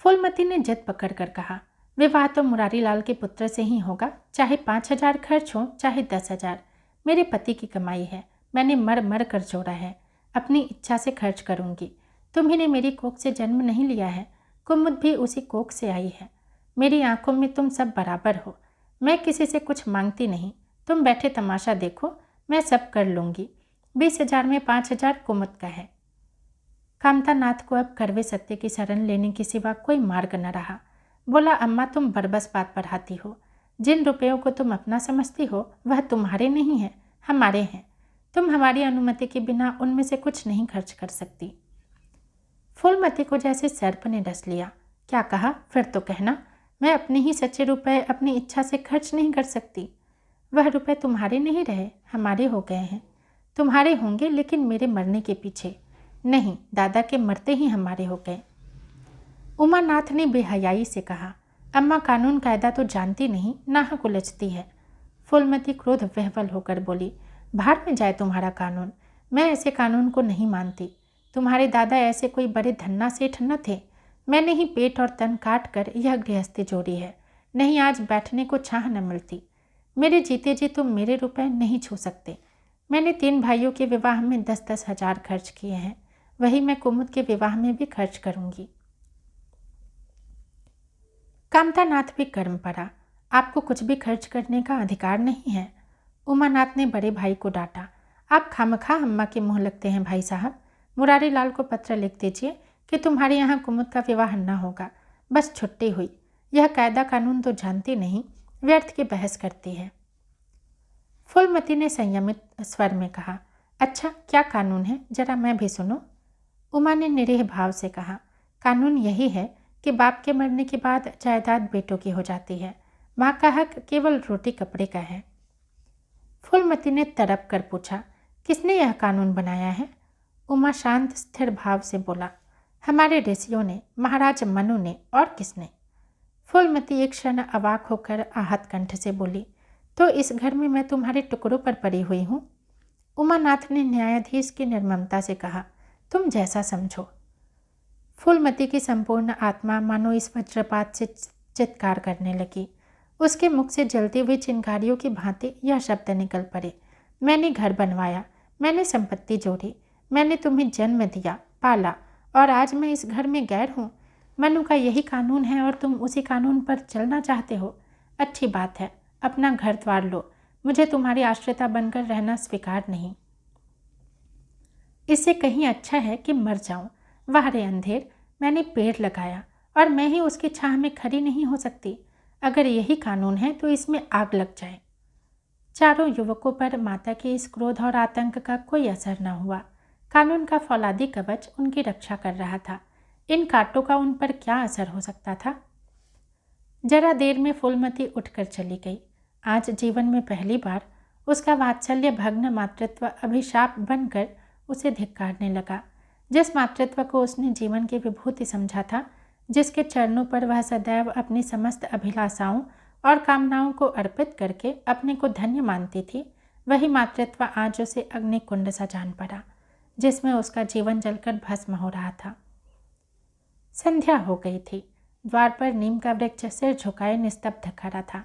फूलमती ने जिद पकड़ कर कहा, विवाह तो मुरारीलाल के पुत्र से ही होगा, चाहे 5,000 खर्च हो चाहे 10,000। मेरे पति की कमाई है, मैंने मर मर कर जोड़ा है, अपनी इच्छा से खर्च करूँगी। तुम्ही ने मेरी कोख से जन्म नहीं लिया है, कुमुद भी उसी कोख से आई है। मेरी आंखों में तुम सब बराबर हो। मैं किसी से कुछ मांगती नहीं, तुम बैठे तमाशा देखो, मैं सब कर लूँगी। 20,000 में 5,000 कुमुद का है। कामतानाथ को अब कड़वे सत्य की शरण लेने के सिवा कोई मार्ग न रहा। बोला, अम्मा तुम बरबस बात पढ़ाती हो। जिन रुपयों को तुम अपना समझती हो वह तुम्हारे नहीं हैं, हमारे हैं। तुम हमारी अनुमति के बिना उनमें से कुछ नहीं खर्च कर सकती। फूलमती को जैसे सर्प ने डस लिया। क्या कहा, फिर तो कहना। मैं अपने ही सच्चे रुपए अपनी इच्छा से खर्च नहीं कर सकती। वह रुपए तुम्हारे नहीं रहे, हमारे हो गए हैं। तुम्हारे होंगे लेकिन मेरे मरने के पीछे नहीं, दादा के मरते ही हमारे हो गए। उमानाथ ने बेहयाई से कहा, अम्मा कानून कायदा तो जानती नहीं, नाहक उलझती है। फूलमती क्रोध विह्वल होकर बोली, भाड़ में जाए तुम्हारा कानून, मैं ऐसे कानून को नहीं मानती। तुम्हारे दादा ऐसे कोई बड़े धन्ना सेठ न थे। मैंने ही पेट और तन काट कर यह गृहस्थी जोड़ी है, नहीं आज बैठने को छाह न मिलती। मेरे जीते जी तुम मेरे रुपए नहीं छू सकते। मैंने 3 भाइयों के विवाह में 10-10 हजार खर्च किए हैं, वही मैं कुमुद के विवाह में भी खर्च करूंगी। कामतानाथ भी गर्म पड़ा। आपको कुछ भी खर्च करने का अधिकार नहीं है। उमानाथ ने बड़े भाई को डांटा। आप खामखा अम्मा के मुंह लगते हैं भाई साहब। मुरारी लाल को पत्र लिख दीजिए कि तुम्हारे यहाँ कुमुद का विवाह न होगा, बस छुट्टी हुई। यह कायदा कानून तो जानती नहीं, व्यर्थ की बहस करती है। फूलमती ने संयमित स्वर में कहा, अच्छा क्या कानून है, जरा मैं भी सुनो। उमा ने निरीह भाव से कहा, कानून यही है कि बाप के मरने के बाद जायदाद बेटों की हो जाती है, माँ का हक केवल रोटी कपड़े का है। फूलमती ने तड़प कर पूछा, किसने यह कानून बनाया है? उमा शांत स्थिर भाव से बोला, हमारे ऋषियों ने, महाराज मनु ने, और किसने? फूलमती एक क्षण अवाक होकर आहत कंठ से बोली, तो इस घर में मैं तुम्हारे टुकड़ों पर पड़ी हुई हूँ। उमानाथ ने न्यायाधीश की निर्ममता से कहा, तुम जैसा समझो। फूलमती की संपूर्ण आत्मा मानो इस वज्रपात से चित्कार करने लगी। उसके मुख से जलती हुई चिंगारियों की भांति यह शब्द निकल पड़े, मैंने घर बनवाया, मैंने संपत्ति जोड़ी, मैंने तुम्हें जन्म दिया, पाला, और आज मैं इस घर में गैर हूँ। मनु का यही कानून है और तुम उसी कानून पर चलना चाहते हो। अच्छी बात है, अपना घर द्वार लो, मुझे तुम्हारी आश्रिता बनकर रहना स्वीकार नहीं। इससे कहीं अच्छा है कि मर जाऊं। वाह रे अंधेर, मैंने पेड़ लगाया और मैं ही उसकी छाह में खड़ी नहीं हो सकती। अगर यही कानून है तो इसमें आग लग जाए। चारों युवकों पर माता के इस क्रोध और आतंक का कोई असर न हुआ। कानून का फौलादी कवच उनकी रक्षा कर रहा था। इन कांटों का उन पर क्या असर हो सकता था? जरा देर में फूलमती उठकर चली गई। आज जीवन में पहली बार उसका वात्सल्य भग्न मातृत्व अभिशाप बनकर उसे धिक्कारने लगा। जिस मातृत्व को उसने जीवन की विभूति समझा था, जिसके चरणों पर वह सदैव अपनी समस्त अभिलाषाओं और कामनाओं को अर्पित करके अपने को धन्य मानती थी, वही मातृत्व आज उसे अग्निकुंड सा जान पड़ा, जिसमें उसका जीवन जलकर भस्म हो रहा था। संध्या हो गई थी। द्वार पर नीम का वृक्ष सिर झुकाए निस्तब्ध खड़ा था,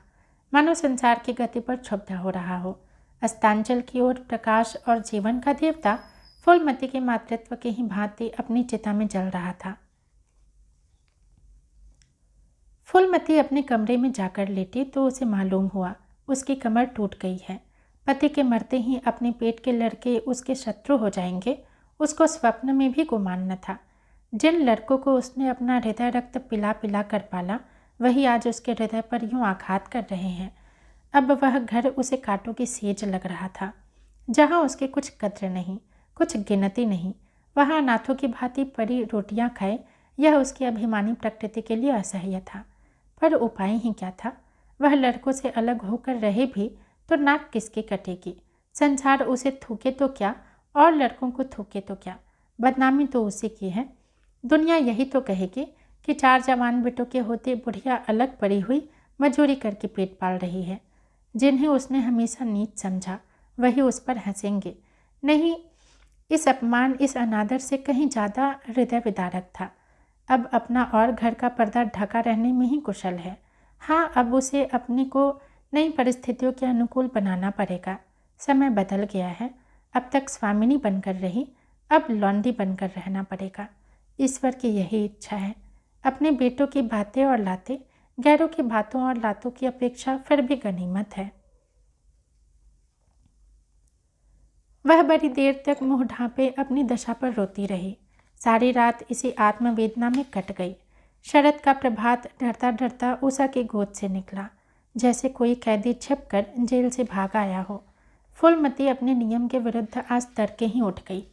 मानो संसार की गति पर क्षुब्ध हो रहा हो। अस्तांचल की ओर प्रकाश और जीवन का देवता फूलमती के मातृत्व की ही भांति अपनी चिता में जल रहा था। फूलमती अपने कमरे में जाकर लेटी तो उसे मालूम हुआ उसकी कमर टूट गई है। पति के मरते ही अपने पेट के लड़के उसके शत्रु हो जाएंगे, उसको स्वप्न में भी गुमान न था। जिन लड़कों को उसने अपना हृदय रक्त पिला पिला कर पाला, वही आज उसके हृदय पर यूं आघात कर रहे हैं। अब वह घर उसे कांटों की सेज लग रहा था। जहाँ उसके कुछ कद्र नहीं, कुछ गिनती नहीं, वहाँ अनाथों की भांति पड़ी रोटियां खाए, यह उसकी अभिमानी प्रकृति के लिए असह्य था। पर उपाय ही क्या था? वह लड़कों से अलग होकर रहे भी तो नाक किसकी कटेगी? संसार उसे थूके तो क्या और लड़कों को थूके तो क्या, बदनामी तो उसी की है। दुनिया यही तो कहेगी कि 4 जवान बेटों के होते बुढ़िया अलग पड़ी हुई मजूरी करके पेट पाल रही है। जिन्हें उसने हमेशा नीच समझा, वही उस पर हंसेंगे। नहीं, इस अपमान, इस अनादर से कहीं ज़्यादा हृदय विदारक था। अब अपना और घर का पर्दा ढका रहने में ही कुशल है। हाँ, अब उसे अपने को नई परिस्थितियों के अनुकूल बनाना पड़ेगा। समय बदल गया है। अब तक स्वामिनी बनकर रही, अब लौंडी बनकर रहना पड़ेगा। ईश्वर की यही इच्छा है। अपने बेटों की बातें और लातें गैरों की बातों और लातों की अपेक्षा फिर भी गनीमत है। वह बड़ी देर तक मुंह ढांपे अपनी दशा पर रोती रही। सारी रात इसी आत्मवेदना में कट गई। शरद का प्रभात डरता डरता उषा की गोद से निकला, जैसे कोई कैदी छिपकर जेल से भाग आया हो। फूलमती अपने नियम के विरुद्ध आज तड़के ही उठ गई।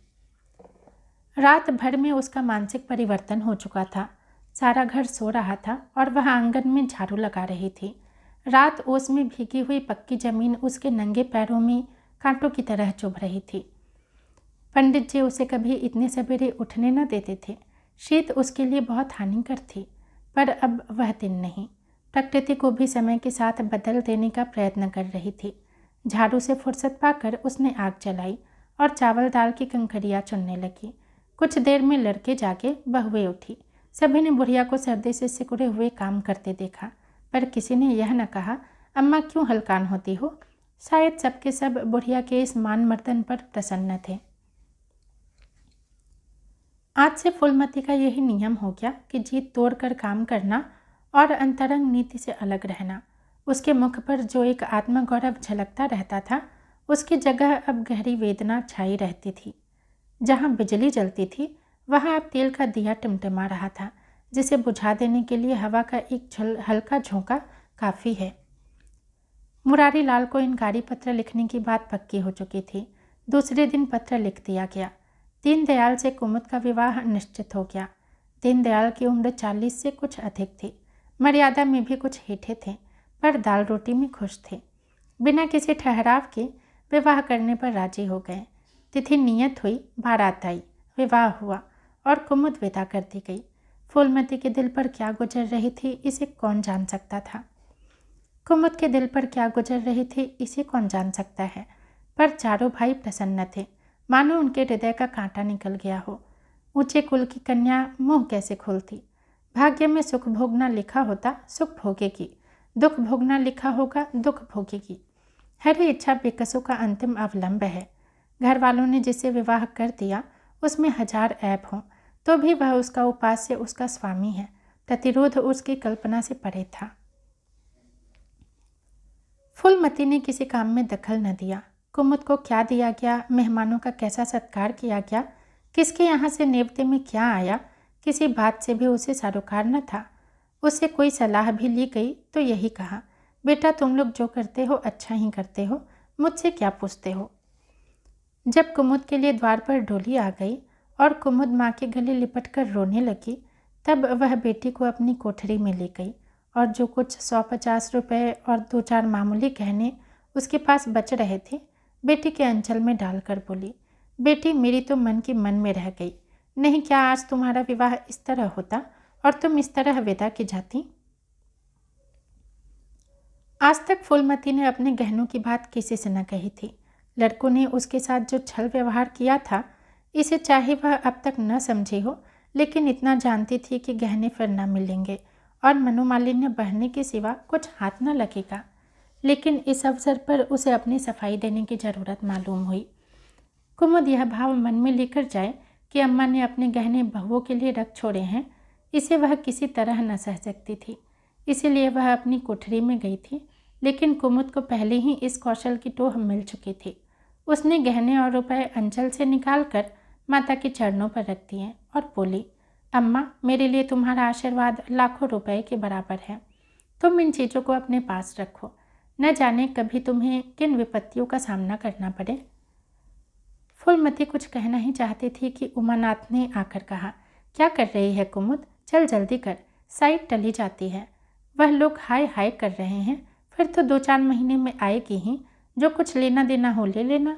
रात भर में उसका मानसिक परिवर्तन हो चुका था। सारा घर सो रहा था और वह आंगन में झाड़ू लगा रही थी। रात ओस में भीगी हुई पक्की जमीन उसके नंगे पैरों में कांटों की तरह चुभ रही थी। पंडित जी उसे कभी इतने सवेरे उठने न देते थे। शीत उसके लिए बहुत हानिकर थी, पर अब वह दिन नहीं। प्रकृति को भी समय के साथ बदल देने का प्रयत्न कर रही थी। झाड़ू से फुर्सत पाकर उसने आग जलाई और चावल दाल की कंकड़ियाँ चुनने लगी। कुछ देर में लड़के जागे, बहुएं उठी। सभी ने बुढ़िया को सर्दी से सिकुड़े हुए काम करते देखा, पर किसी ने यह न कहा, अम्मा क्यों हलकान होती हो। शायद सबके सब बुढ़िया के इस मान मर्दन पर प्रसन्न थे। आज से फूलमती का यही नियम हो गया कि जीत तोड़कर काम करना और अंतरंग नीति से अलग रहना। उसके मुख पर जो एक आत्मगौरव झलकता रहता था, उसकी जगह अब गहरी वेदना छाई रहती थी। जहाँ बिजली जलती थी, वहाँ अब तेल का दिया टिमटिमा रहा था, जिसे बुझा देने के लिए हवा का एक हल्का झोंका काफ़ी है। मुरारी लाल को इनकारी पत्र लिखने की बात पक्की हो चुकी थी। दूसरे दिन पत्र लिख दिया गया। दीनदयाल से कुमुद का विवाह निश्चित हो गया। दीनदयाल की उम्र 40 से कुछ अधिक थी। मर्यादा में भी कुछ हेठे थे, पर दाल रोटी में खुश थे। बिना किसी ठहराव के विवाह करने पर राजी हो गए। तिथि नियत हुई, बारात आई, विवाह हुआ और कुमुद विदा कर दी गई। फूलमती के दिल पर क्या गुजर रही थी, इसे कौन जान सकता था। कुमुद के दिल पर क्या गुजर रही थी, इसे कौन जान सकता है। पर चारों भाई प्रसन्न थे, मानो उनके हृदय का कांटा निकल गया हो। ऊंचे कुल की कन्या मुंह कैसे खोलती। भाग्य में सुख भोगना लिखा होता, सुख भोगेगी। दुख भोगना लिखा होगा, दुख भोगेगी। हर इच्छा बेकसों का अंतिम अवलंब है। घर वालों ने जिसे विवाह कर दिया, उसमें 1000 ऐब हों, तो भी वह उसका उपास्य, उसका स्वामी है। प्रतिरोध उसकी कल्पना से परे था। फूलमती ने किसी काम में दखल न दिया। कुमुद को क्या दिया गया, मेहमानों का कैसा सत्कार किया गया, किसके यहाँ से नेवते में क्या आया, किसी बात से भी उसे सरोकार न था। उससे कोई सलाह भी ली गई तो यही कहा, बेटा तुम लोग जो करते हो अच्छा ही करते हो, मुझसे क्या पूछते हो। जब कुमुद के लिए द्वार पर डोली आ गई और कुमुद माँ के गले लिपट कर रोने लगी, तब वह बेटी को अपनी कोठरी में ले गई और जो कुछ 150 रुपये और 2-4 मामूली गहने उसके पास बच रहे थे, बेटी के अंचल में डालकर बोली, बेटी मेरी तो मन की मन में रह गई। नहीं क्या आज तुम्हारा विवाह इस तरह होता और तुम इस तरह विदा की जाती। आज तक फूलमती ने अपने गहनों की बात किसी से न कही थी। लड़कों ने उसके साथ जो छल व्यवहार किया था, इसे चाहे वह अब तक न समझी हो, लेकिन इतना जानती थी कि गहने फिर न मिलेंगे और मनोमालिन्य बढ़ने के सिवा कुछ हाथ न लगेगा। लेकिन इस अवसर पर उसे अपनी सफाई देने की जरूरत मालूम हुई। कुमुद यह भाव मन में लेकर जाए कि अम्मा ने अपने गहने बहुओं के लिए रख छोड़े हैं, इसे वह किसी तरह न सह सकती थी। इसीलिए वह अपनी कोठरी में गई थी, लेकिन कुमुद को पहले ही इस कौशल की टोह मिल चुकी थी। उसने गहने और रुपए अंचल से निकालकर माता के चरणों पर रख दिए और बोली, अम्मा मेरे लिए तुम्हारा आशीर्वाद लाखों रुपए के बराबर है। तुम इन चीज़ों को अपने पास रखो, न जाने कभी तुम्हें किन विपत्तियों का सामना करना पड़े। फूलमती कुछ कहना ही चाहती थी कि उमानाथ ने आकर कहा, क्या कर रही है कुमुद, चल जल्दी कर, साइड टली जाती है। वह लोग हाय हाय कर रहे हैं, फिर तो 2-4 महीने में आएगी ही, जो कुछ लेना देना हो ले लेना।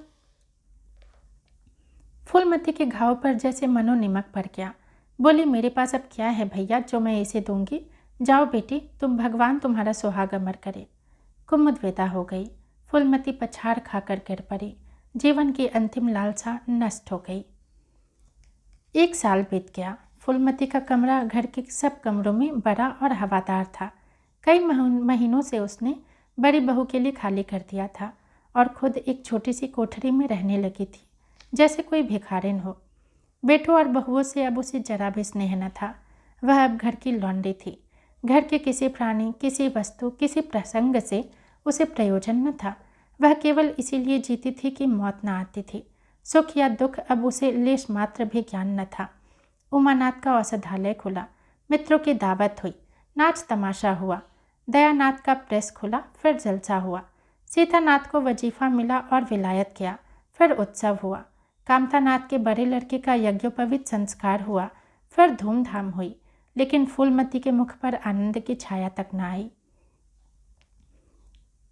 फूलमती के घाव पर जैसे मनो निमक पड़ गया। बोली, मेरे पास अब क्या है भैया जो मैं इसे दूंगी। जाओ बेटी, तुम भगवान तुम्हारा सुहाग अमर करे। कुमुद विदा हो गई। फूलमती पछाड़ खाकर गिर पड़ी। जीवन की अंतिम लालसा नष्ट हो गई। 1 साल बीत गया। फूलमती का कमरा घर के सब कमरों में बड़ा और हवादार था। कई महीनों से उसने बड़ी बहू के लिए खाली कर दिया था और खुद एक छोटी सी कोठरी में रहने लगी थी, जैसे कोई भिखारिन हो। बेटों और बहुओं से अब उसे जरा भी स्नेह न था। वह अब घर की लौंडी थी। घर के किसी प्राणी, किसी वस्तु, किसी प्रसंग से उसे प्रयोजन न था। वह केवल इसीलिए जीती थी कि मौत न आती थी। सुख या दुख अब उसे लेश मात्र भी ज्ञान न था। उमानाथ का औषधालय खुला, मित्रों की दावत हुई, नाच तमाशा हुआ। दयानाथ का प्रेस खुला, फिर जलसा हुआ। सीतानाथ को वजीफा मिला और विलायत गया, फिर उत्सव हुआ। कामतानाथ के बड़े लड़के का यज्ञोपवीत संस्कार हुआ, फिर धूमधाम हुई। लेकिन फूलमती के मुख पर आनंद की छाया तक न आई।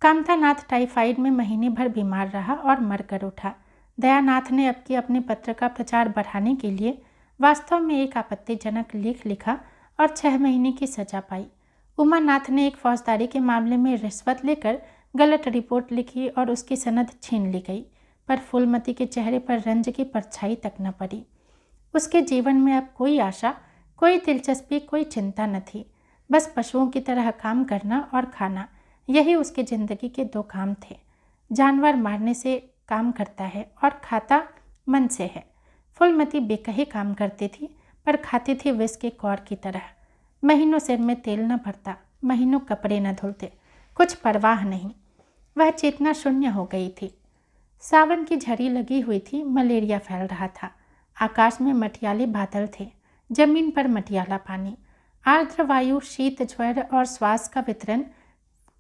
कामतानाथ टाइफाइड में महीने भर बीमार रहा और मर कर उठा। दयानाथ ने अब के अपने पत्र का प्रचार बढ़ाने के लिए वास्तव में एक आपत्तिजनक लेख लिखा और 6 महीने की सजा पाई। उमानाथ ने एक फौजदारी के मामले में रिश्वत लेकर गलत रिपोर्ट लिखी और उसकी सनद छीन ली गई, पर फूलमती के चेहरे पर रंज की परछाई तक न पड़ी। उसके जीवन में अब कोई आशा, कोई दिलचस्पी, कोई चिंता न थी। बस पशुओं की तरह काम करना और खाना, यही उसकी ज़िंदगी के 2 काम थे। जानवर मारने से काम करता है और खाता मन से है। फूलमती बेकही काम करती थी, पर खाती थी विष के कौर की तरह। महीनों सिर में तेल न भरता, महीनों कपड़े न धुलते, कुछ परवाह नहीं। वह चेतना शून्य हो गई थी। सावन की झड़ी लगी हुई थी, मलेरिया फैल रहा था। आकाश में मटियाले बादल थे, जमीन पर मटियाला पानी। आर्द्र वायु शीत ज्वर और श्वास का वितरण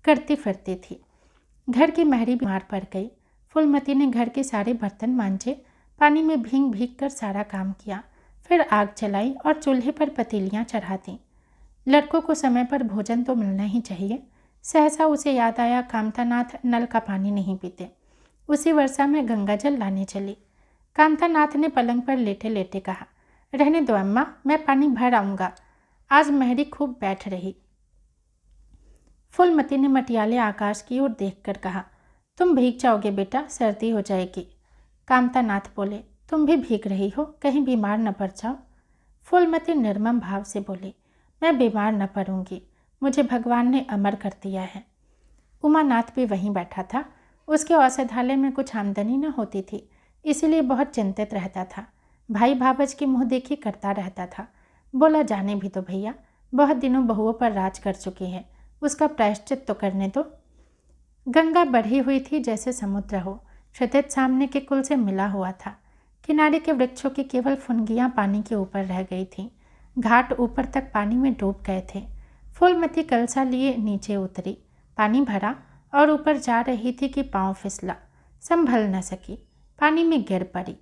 करती फिरती थी। घर की महरी बीमार पड़ गई। फूलमती ने घर के सारे बर्तन मांजे, पानी में भीग भीग कर सारा काम किया, फिर आग जलाई और चूल्हे पर पतीलियाँ चढ़ा दी। लड़कों को समय पर भोजन तो मिलना ही चाहिए। सहसा उसे याद आया, कामतानाथ नल का पानी नहीं पीते। उसी वर्षा में गंगा जल लाने चली। कामतानाथ ने पलंग पर लेटे लेटे कहा, रहने दो अम्मा, मैं पानी भर आऊँगा। आज महरी खूब बैठ रही। फूलमती ने मटियाले आकाश की ओर देखकर कहा, तुम भीग जाओगे बेटा, सर्दी हो जाएगी। कामतानाथ बोले, तुम भी भीग रही हो, कहीं बीमार न पड़ जाओ। फूलमती निर्मम भाव से बोली, मैं बीमार न पड़ूंगी, मुझे भगवान ने अमर कर दिया है। उमानाथ भी वहीं बैठा था। उसके औषधालय में कुछ आमदनी न होती थी, इसीलिए बहुत चिंतित रहता था। भाई भावज की मुँह देखी करता रहता था। बोला, जाने भी तो भैया, बहुत दिनों बहुओं पर राज कर चुकी है, उसका प्रायश्चित तो करने दो। गंगा बढ़ी हुई थी जैसे समुद्र हो। क्षितिज सामने के कुल से मिला हुआ था। किनारे के वृक्षों की केवल फुनगियाँ पानी के ऊपर रह गई थीं। घाट ऊपर तक पानी में डूब गए थे। फूलमती कलसा लिए नीचे उतरी, पानी भरा और ऊपर जा रही थी कि पाँव फिसला। संभल न सकी, पानी में गिर पड़ी।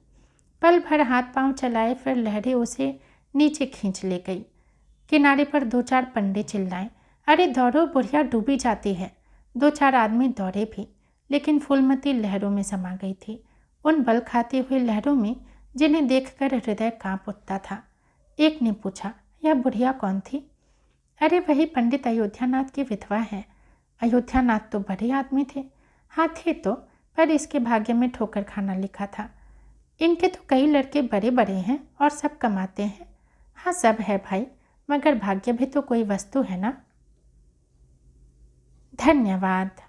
पल भर हाथ पांव चलाए, फिर लहरें उसे नीचे खींच ले गई। किनारे पर 2-4 पंडे चिल्लाए, अरे दौड़ो, बुढ़िया डूबी जाती है। 2-4 आदमी दौड़े भी, लेकिन फूलमती लहरों में समा गई थी, उन बल खाती हुई लहरों में जिन्हें देखकर हृदय कांप उठता था। एक ने पूछा, यह बुढ़िया कौन थी? अरे वही पंडित अयोध्यानाथ की विधवा है। अयोध्यानाथ तो बड़े आदमी थे। हाँ थे तो, पर इसके भाग्य में ठोकर खाना लिखा था। इनके तो कई लड़के बड़े बड़े हैं और सब कमाते हैं। हाँ सब है भाई, मगर भाग्य भी तो कोई वस्तु है ना। धन्यवाद।